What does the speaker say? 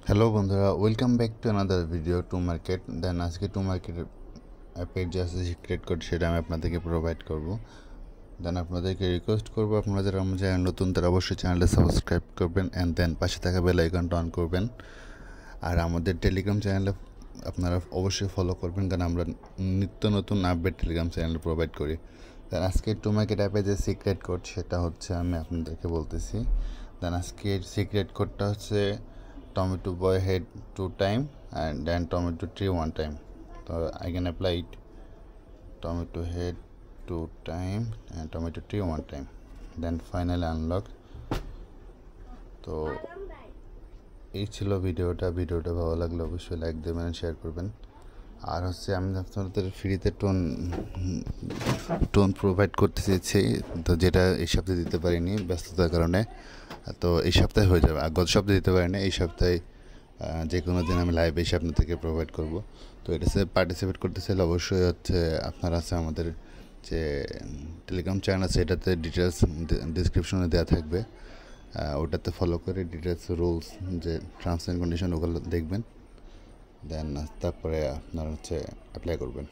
Hello বন্ধুরা, welcome back to another video to market. Then আজকে to মার্কেটের অ্যাপের যে আছে সিক্রেট কোড সেটা আমি আপনাদেরকে প্রোভাইড করব। দেন আপনাদেরকে রিকোয়েস্ট করবো, আপনারা যারা আমার চ্যানেল নতুন তারা অবশ্যই চ্যানেলটা সাবস্ক্রাইব করবেন অ্যান্ড দেন পাশে থাকা বেল আইকনটা অন করবেন। আর আমাদের টেলিগ্রাম চ্যানেলে আপনারা অবশ্যই ফলো করবেন, কারণ আমরা নিত্য নতুন আপডেট টেলিগ্রাম চ্যানেলে প্রোভাইড করি। দেন আজকে টু মার্কেট অ্যাপে যে সিক্রেট কোড সেটা হচ্ছে আমি আপনাদেরকে বলতেছি। দেন আজকের সিক্রেট কোডটা হচ্ছে tomato boy head 2 times and then tomato tree 1 time. So I can apply it tomato head 2 times and tomato tree 1 time. Then finally unlock. তো এই ছিল ভিডিওটা ভালো লাগলে অবশ্যই লাইক দেবেন, শেয়ার করবেন। আর হচ্ছে আমি আপনাদের ফ্রিতে টোন প্রোভাইড করতে চেয়েছি, তো যেটা এই সপ্তাহে দিতে পারিনি ব্যস্ততার কারণে। তো এই সপ্তাহে হয়ে যাবে, আর গত সপ্তাহে দিতে পারিনি, এই সপ্তাহে যে কোনো দিন আমি লাইভ এসে আপনাদেরকে প্রোভাইড করব। তো এটাতে পার্টিসিপেট করতে চাইলে অবশ্যই হচ্ছে আপনারা আছে আমাদের যে টেলিগ্রাম চ্যানেল আছে এটাতে ডিটেলস ডিসক্রিপশনে দেওয়া থাকবে, ওটাতে ফলো করে ডিটেলস রুলস যে টার্মস অ্যান্ড কন্ডিশন ওগুলো দেখবেন। দেন তারপরে আপনারা হচ্ছে অ্যাপ্লাই করবেন।